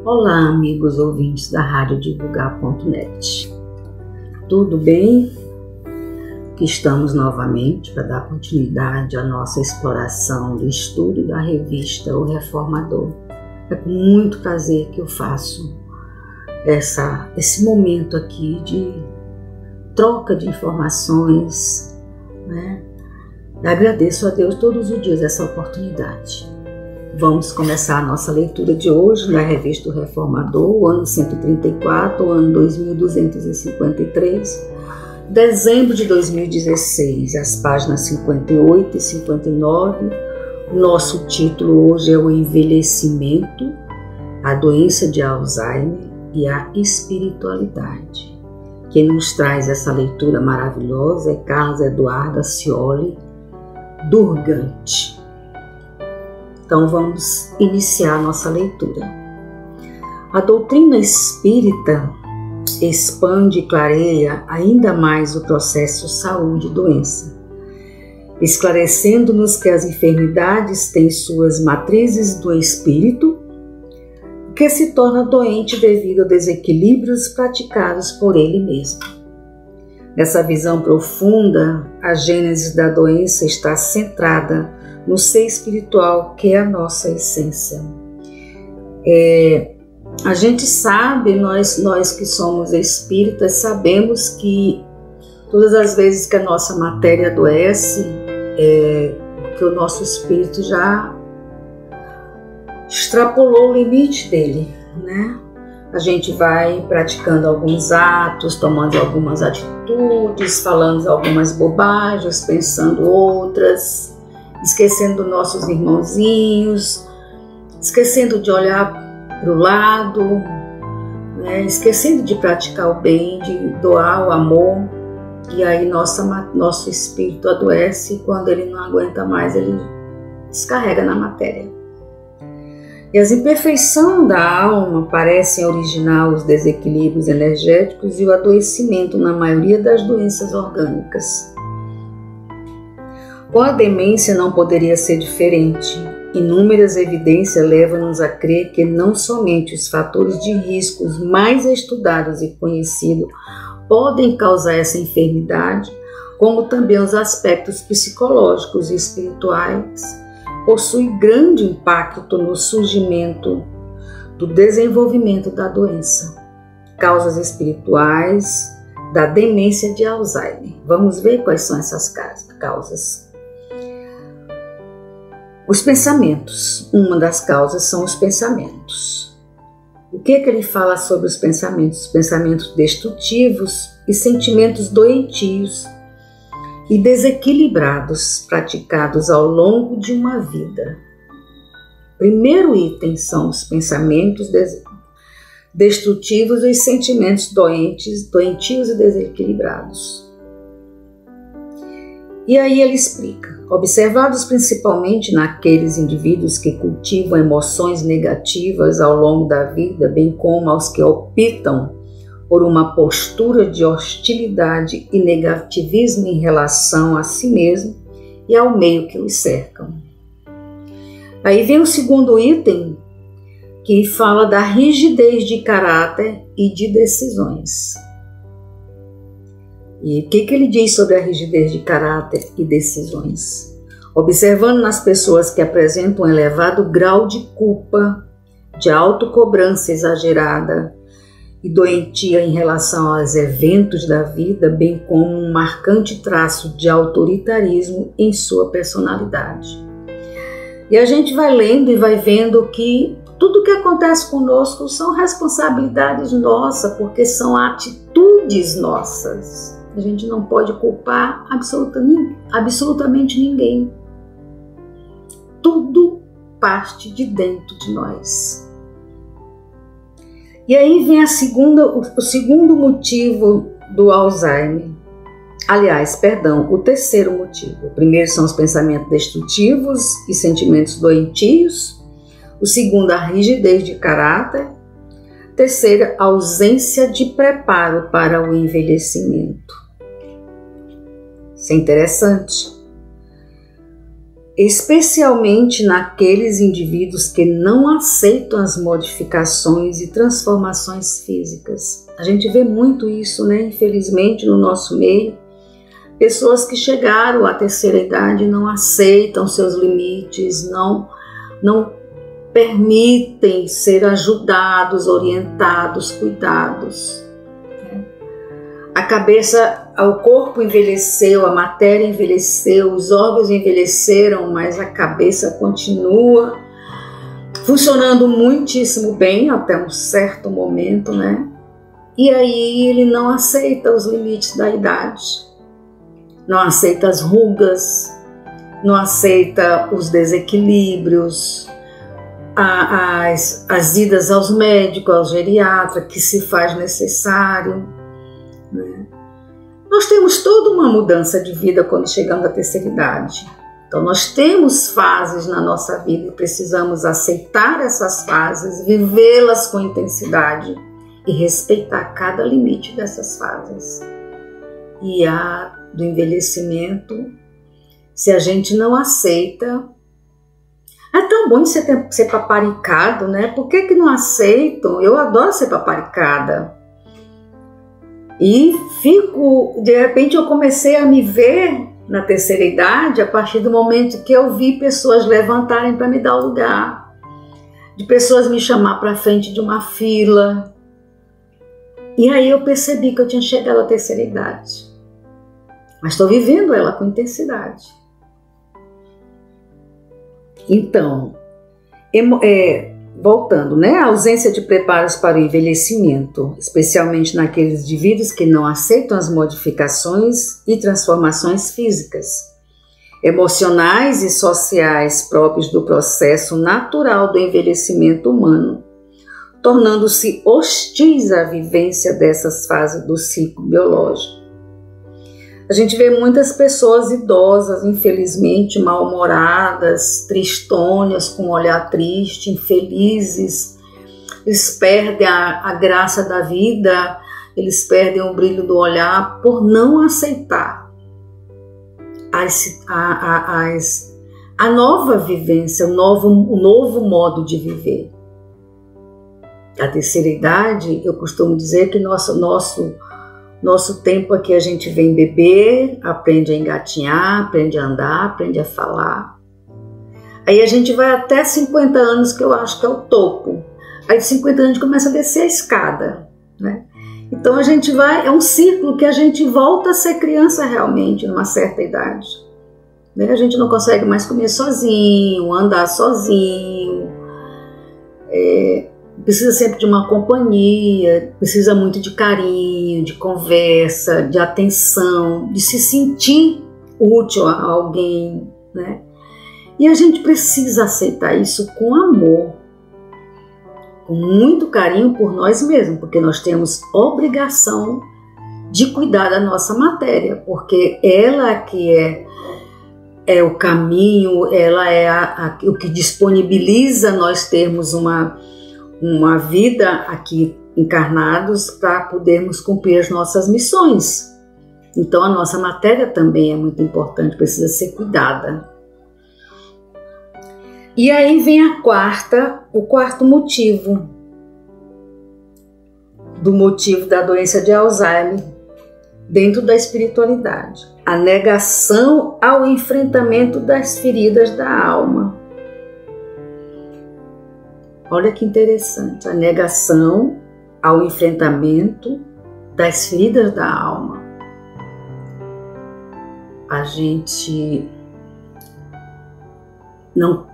Olá, amigos ouvintes da radiodivulgar.net. Tudo bem? Aqui estamos novamente para dar continuidade à nossa exploração do estudo da revista O Reformador. É com muito prazer que eu faço esse momento aqui de troca de informações, né? Agradeço a Deus todos os dias essa oportunidade. Vamos começar a nossa leitura de hoje na revista O Reformador, o ano 134, o ano 2253, dezembro de 2016, as páginas 58 e 59. Nosso título hoje é o envelhecimento, a doença de Alzheimer e a espiritualidade. Quem nos traz essa leitura maravilhosa é Carlos Eduardo Ascioli Durgante. Então vamos iniciar nossa leitura. A doutrina espírita expande e clareia ainda mais o processo saúde e doença, esclarecendo-nos que as enfermidades têm suas matrizes do espírito, que se torna doente devido a desequilíbrios praticados por ele mesmo. Nessa visão profunda, a gênese da doença está centrada no ser espiritual, que é a nossa essência. A gente sabe, nós que somos espíritas, sabemos que todas as vezes que a nossa matéria adoece, que o nosso espírito já extrapolou o limite dele, né? A gente vai praticando alguns atos, tomando algumas atitudes, falando algumas bobagens, pensando outras, esquecendo dos nossos irmãozinhos, esquecendo de olhar para o lado, né? Esquecendo de praticar o bem, de doar o amor. E aí nosso espírito adoece e quando ele não aguenta mais, ele descarrega na matéria. E as imperfeições da alma parecem originar os desequilíbrios energéticos e o adoecimento na maioria das doenças orgânicas. Com a demência não poderia ser diferente. Inúmeras evidências levam-nos a crer que não somente os fatores de riscos mais estudados e conhecidos podem causar essa enfermidade, como também os aspectos psicológicos e espirituais possuem grande impacto no surgimento do desenvolvimento da doença. Causas espirituais da demência de Alzheimer. Vamos ver quais são essas causas. Os pensamentos. Uma das causas são os pensamentos. O que ele fala sobre os pensamentos? Os pensamentos destrutivos e sentimentos doentios e desequilibrados praticados ao longo de uma vida. Primeiro item são os pensamentos destrutivos e os sentimentos doentios e desequilibrados. E aí ele explica: observados principalmente naqueles indivíduos que cultivam emoções negativas ao longo da vida, bem como aos que optam por uma postura de hostilidade e negativismo em relação a si mesmo e ao meio que os cercam. Aí vem o segundo item, que fala da rigidez de caráter e de decisões. E o que ele diz sobre a rigidez de caráter e decisões? Observando nas pessoas que apresentam um elevado grau de culpa, de autocobrança exagerada e doentia em relação aos eventos da vida, bem como um marcante traço de autoritarismo em sua personalidade. E a gente vai lendo e vai vendo que tudo que acontece conosco são responsabilidades nossas, porque são atitudes nossas. A gente não pode culpar absolutamente ninguém. Tudo parte de dentro de nós. E aí vem o segundo motivo do Alzheimer. O terceiro motivo. O primeiro são os pensamentos destrutivos e sentimentos doentios. O segundo, a rigidez de caráter. Terceira, a ausência de preparo para o envelhecimento. Isso é interessante. especialmente naqueles indivíduos que não aceitam as modificações e transformações físicas. A gente vê muito isso, né? Infelizmente, no nosso meio. Pessoas que chegaram à terceira idade não aceitam seus limites, não permitem ser ajudados, orientados, cuidados. A cabeça, o corpo envelheceu, a matéria envelheceu, os órgãos envelheceram, mas a cabeça continua funcionando muitíssimo bem até um certo momento, né? E aí ele não aceita os limites da idade, não aceita as rugas, não aceita os desequilíbrios, as idas aos médicos, ao geriatra, que se faz necessário, né? Nós temos toda uma mudança de vida quando chegamos à terceira idade. Então nós temos fases na nossa vida e precisamos aceitar essas fases, vivê-las com intensidade e respeitar cada limite dessas fases. E a do envelhecimento, se a gente não aceita, é tão bom ser paparicado, né? Por que não aceitam? Eu adoro ser paparicada. E de repente eu comecei a me ver na terceira idade a partir do momento que eu vi pessoas levantarem para me dar o lugar, de pessoas me chamar para frente de uma fila. E aí eu percebi que eu tinha chegado à terceira idade, mas estou vivendo ela com intensidade. Então, voltando, né? A ausência de preparos para o envelhecimento, especialmente naqueles indivíduos que não aceitam as modificações e transformações físicas, emocionais e sociais próprios do processo natural do envelhecimento humano, tornando-se hostis à vivência dessas fases do ciclo biológico. A gente vê muitas pessoas idosas, infelizmente, mal-humoradas, tristônias, com um olhar triste, infelizes. Eles perdem a graça da vida, eles perdem o brilho do olhar por não aceitar a nova vivência, o novo modo de viver. A terceira idade, eu costumo dizer que nosso tempo aqui a gente vem beber, aprende a engatinhar, aprende a andar, aprende a falar. Aí a gente vai até 50 anos, que eu acho que é o topo. Aí de 50 anos a gente começa a descer a escada, né? Então a gente vai, é um ciclo que a gente volta a ser criança realmente numa certa idade, né? A gente não consegue mais comer sozinho, andar sozinho, precisa sempre de uma companhia, precisa muito de carinho, de conversa, de atenção, de se sentir útil a alguém, né? E a gente precisa aceitar isso com amor, com muito carinho por nós mesmos, porque nós temos obrigação de cuidar da nossa matéria, porque ela que é o caminho, ela é o que disponibiliza nós termos uma vida aqui encarnados para podermos cumprir as nossas missões. Então a nossa matéria também é muito importante, precisa ser cuidada. E aí vem o quarto motivo, do motivo da doença de Alzheimer dentro da espiritualidade: a negação ao enfrentamento das feridas da alma. Olha que interessante, a negação ao enfrentamento das feridas da alma. A gente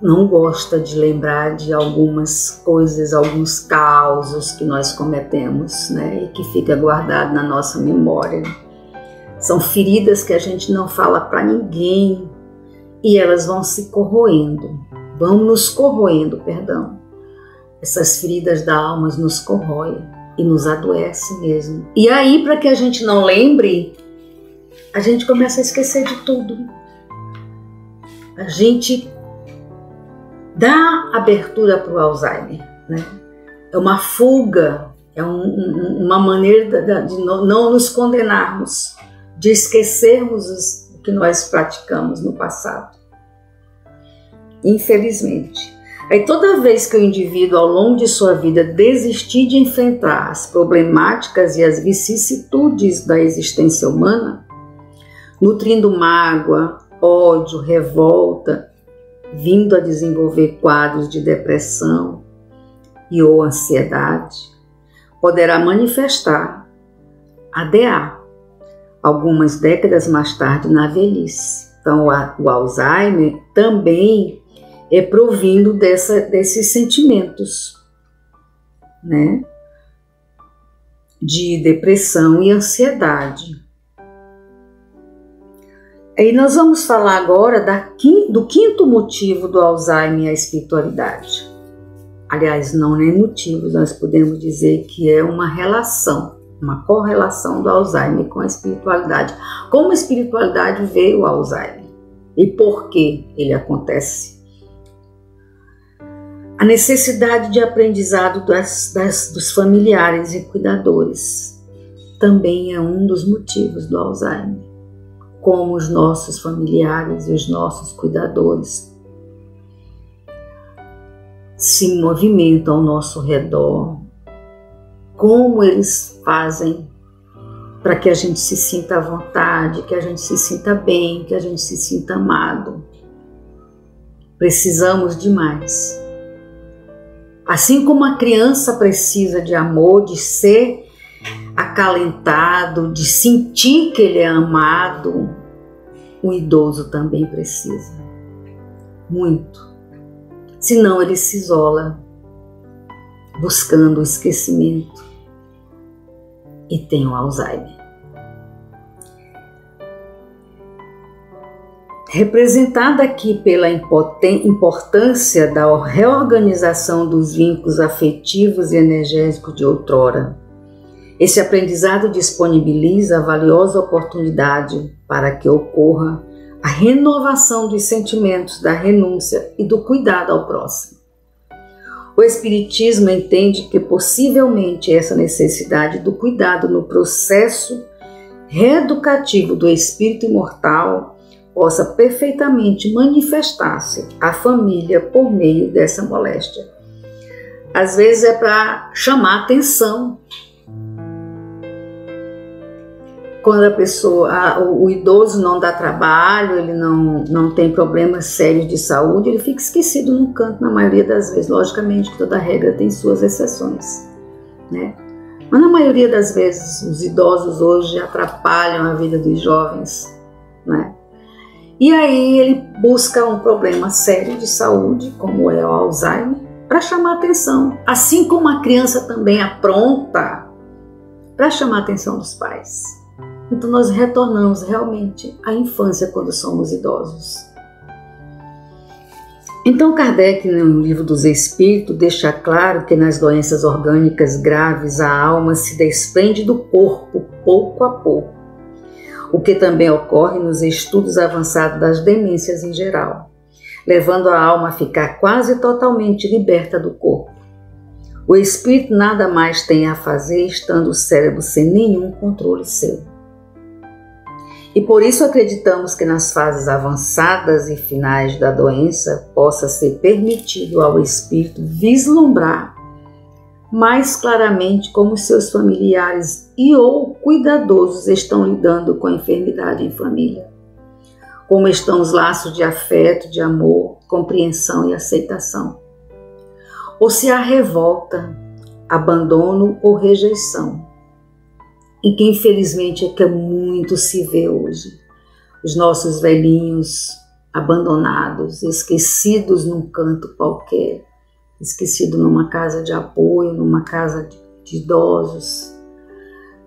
não gosta de lembrar de algumas coisas, alguns causos que nós cometemos, né, e que fica guardado na nossa memória. São feridas que a gente não fala para ninguém e elas vão se corroendo, perdão. Essas feridas da alma nos corroem e nos adoece mesmo. E aí, para que a gente não lembre, a gente começa a esquecer de tudo. A gente dá abertura para o Alzheimer, né? É uma fuga, é uma maneira de não nos condenarmos, de esquecermos o que nós praticamos no passado. infelizmente. Aí toda vez que o indivíduo ao longo de sua vida desistir de enfrentar as problemáticas e as vicissitudes da existência humana, nutrindo mágoa, ódio, revolta, vindo a desenvolver quadros de depressão e ou ansiedade, poderá manifestar ADA algumas décadas mais tarde na velhice. Então o Alzheimer também é provindo desses sentimentos, né, de depressão e ansiedade. E nós vamos falar agora do quinto motivo do Alzheimer, a espiritualidade. Aliás, não é motivo, nós podemos dizer que é uma relação, uma correlação do Alzheimer com a espiritualidade. Como a espiritualidade veio o Alzheimer e por que ele acontece? A necessidade de aprendizado dos familiares e cuidadores também é um dos motivos do Alzheimer. Como os nossos familiares e os nossos cuidadores se movimentam ao nosso redor, como eles fazem para que a gente se sinta à vontade, que a gente se sinta bem, que a gente se sinta amado. Precisamos de mais. Assim como a criança precisa de amor, de ser acalentado, de sentir que ele é amado, o idoso também precisa. Muito. Senão ele se isola, buscando o esquecimento e tem o Alzheimer. Representada aqui pela importância da reorganização dos vínculos afetivos e energéticos de outrora. Esse aprendizado disponibiliza a valiosa oportunidade para que ocorra a renovação dos sentimentos da renúncia e do cuidado ao próximo. O Espiritismo entende que possivelmente essa necessidade do cuidado no processo reeducativo do espírito imortal possa perfeitamente manifestar-se à família por meio dessa moléstia. Às vezes é para chamar atenção. Quando a pessoa, o idoso não dá trabalho, ele não tem problemas sérios de saúde, ele fica esquecido no canto na maioria das vezes. Logicamente que toda regra tem suas exceções, né? Mas na maioria das vezes os idosos hoje atrapalham a vida dos jovens, né? E aí ele busca um problema sério de saúde, como é o Alzheimer, para chamar atenção. Assim como a criança também apronta para chamar a atenção dos pais. Então nós retornamos realmente à infância quando somos idosos. Então Kardec, no Livro dos Espíritos, deixa claro que nas doenças orgânicas graves a alma se desprende do corpo pouco a pouco, o que também ocorre nos estudos avançados das demências em geral, levando a alma a ficar quase totalmente liberta do corpo. O espírito nada mais tem a fazer, estando o cérebro sem nenhum controle seu. E por isso acreditamos que nas fases avançadas e finais da doença possa ser permitido ao espírito vislumbrar mais claramente como seus familiares e ou cuidadosos estão lidando com a enfermidade em família, como estão os laços de afeto, de amor, compreensão e aceitação, ou se há revolta, abandono ou rejeição, e que infelizmente é que muito se vê hoje, os nossos velhinhos abandonados, esquecidos num canto qualquer, esquecido numa casa de apoio, numa casa de idosos.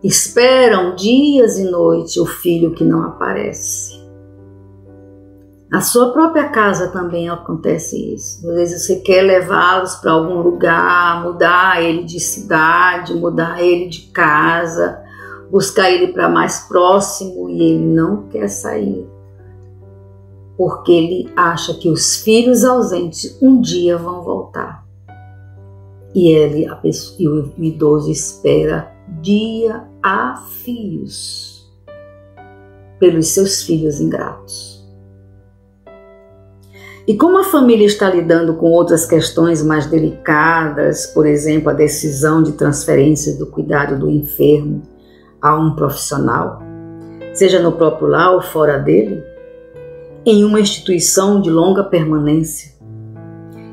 Esperam dias e noites o filho que não aparece. Na sua própria casa também acontece isso. Às vezes você quer levá-los para algum lugar, mudar ele de cidade, mudar ele de casa, buscar ele para mais próximo e ele não quer sair. Porque ele acha que os filhos ausentes um dia vão voltar. E o idoso espera dia a fios pelos seus filhos ingratos. E como a família está lidando com outras questões mais delicadas, por exemplo, a decisão de transferência do cuidado do enfermo a um profissional, seja no próprio lar ou fora dele, em uma instituição de longa permanência,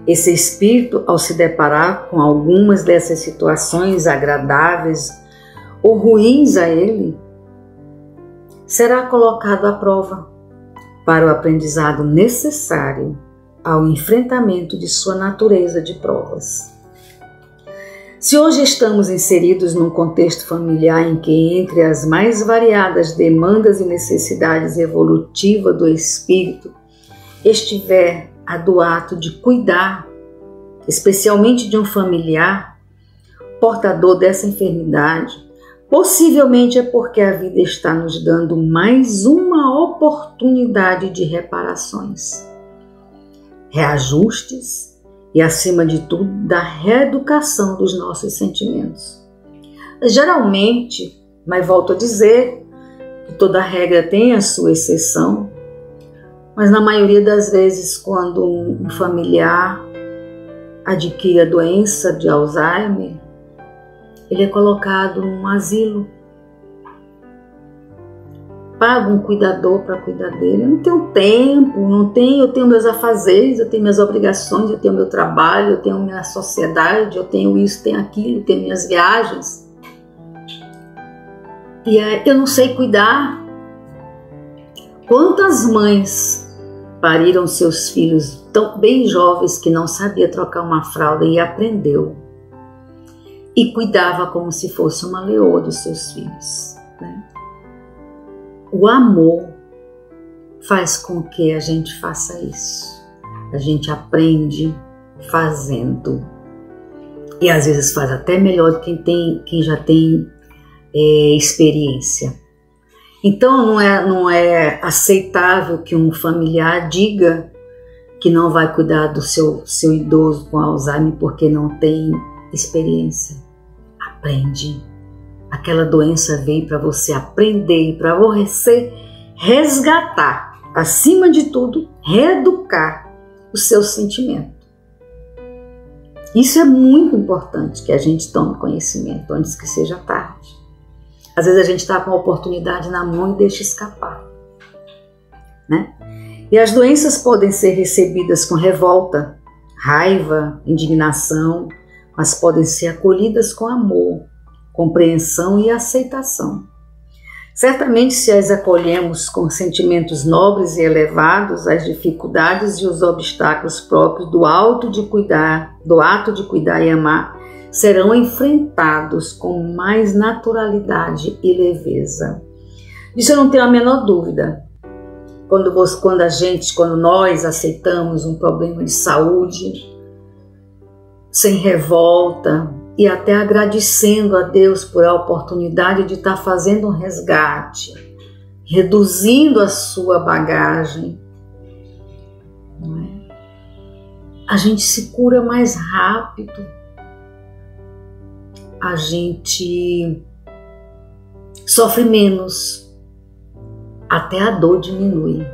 esse espírito, ao se deparar com algumas dessas situações agradáveis ou ruins a ele, será colocado à prova para o aprendizado necessário ao enfrentamento de sua natureza de provas. Se hoje estamos inseridos num contexto familiar em que, entre as mais variadas demandas e necessidades evolutivas do espírito, estiver a do ato de cuidar, especialmente de um familiar portador dessa enfermidade, possivelmente é porque a vida está nos dando mais uma oportunidade de reparações, reajustes e, acima de tudo, da reeducação dos nossos sentimentos. Geralmente, mas volto a dizer que toda regra tem a sua exceção, mas na maioria das vezes, quando um familiar adquire a doença de Alzheimer, ele é colocado num asilo, paga um cuidador para cuidar dele. Eu não tenho tempo, eu tenho meus afazeres, eu tenho minhas obrigações, eu tenho meu trabalho, eu tenho minha sociedade, eu tenho isso, tenho aquilo, tenho minhas viagens. E eu não sei cuidar. Quantas mães pariram seus filhos tão bem jovens que não sabia trocar uma fralda e aprendeu, e cuidava como se fosse uma leoa dos seus filhos, né? O amor faz com que a gente faça isso. A gente aprende fazendo. E às vezes faz até melhor do que quem já tem experiência. Então não é aceitável que um familiar diga que não vai cuidar do seu idoso com Alzheimer porque não tem experiência. Aprende. Aquela doença veio para você aprender, para você resgatar, acima de tudo, reeducar o seu sentimento. Isso é muito importante, que a gente tome conhecimento antes que seja tarde. Às vezes a gente está com a oportunidade na mão e deixa escapar, né? E as doenças podem ser recebidas com revolta, raiva, indignação, mas podem ser acolhidas com amor, compreensão e aceitação. Certamente, se as acolhemos com sentimentos nobres e elevados, as dificuldades e os obstáculos próprios do ato de cuidar e amar serão enfrentados com mais naturalidade e leveza. Isso eu não tenho a menor dúvida. Quando nós aceitamos um problema de saúde, sem revolta e até agradecendo a Deus por a oportunidade de estar fazendo um resgate, reduzindo a sua bagagem, não é? A gente se cura mais rápido, a gente sofre menos, até a dor diminui.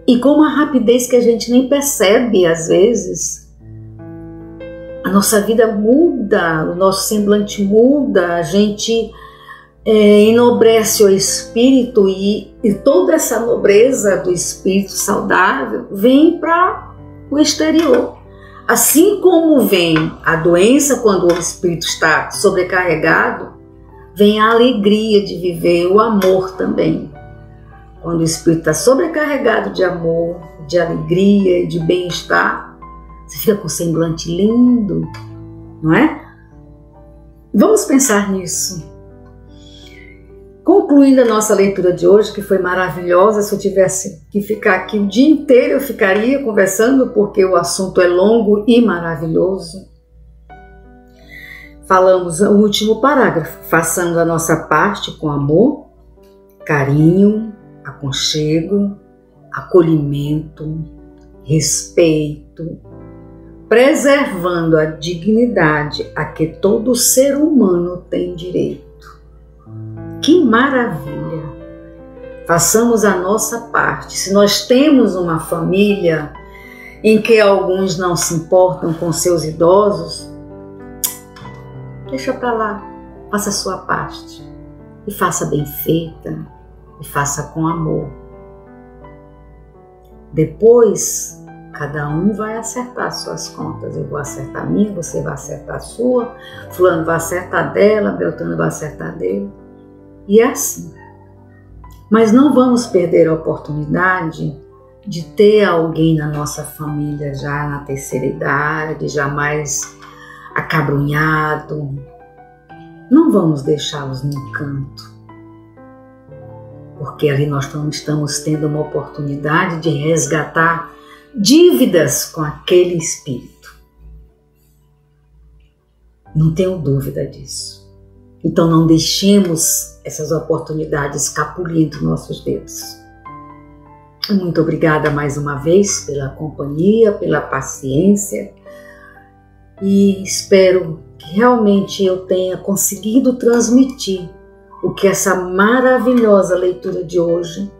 E com uma rapidez que a gente nem percebe às vezes, a nossa vida muda, o nosso semblante muda, a gente enobrece o espírito e toda essa nobreza do espírito saudável vem para o exterior. Assim como vem a doença quando o espírito está sobrecarregado, vem a alegria de viver, o amor também. Quando o espírito está sobrecarregado de amor, de alegria e de bem-estar, você fica com um semblante lindo, não é? Vamos pensar nisso. Concluindo a nossa leitura de hoje, que foi maravilhosa, se eu tivesse que ficar aqui o dia inteiro, eu ficaria conversando, porque o assunto é longo e maravilhoso. Falamos o último parágrafo, façamos a nossa parte com amor, carinho, aconchego, acolhimento, respeito, preservando a dignidade a que todo ser humano tem direito. Que maravilha! Façamos a nossa parte. Se nós temos uma família em que alguns não se importam com seus idosos, deixa para lá, faça a sua parte e faça bem feita e faça com amor. Depois, cada um vai acertar suas contas. Eu vou acertar a minha, você vai acertar a sua, fulano vai acertar dela, Beltrano vai acertar dele. E é assim. Mas não vamos perder a oportunidade de ter alguém na nossa família já na terceira idade, já mais acabrunhado. Não vamos deixá-los no canto, porque ali nós estamos tendo uma oportunidade de resgatar dívidas com aquele espírito. Não tenho dúvida disso. Então não deixemos essas oportunidades escapulir entre nossos dedos. Muito obrigada mais uma vez pela companhia, pela paciência, e espero que realmente eu tenha conseguido transmitir o que essa maravilhosa leitura de hoje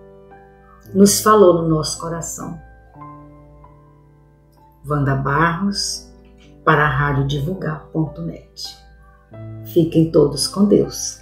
nos falou no nosso coração. Wanda Barros, para a radiodivulgar.net. Fiquem todos com Deus.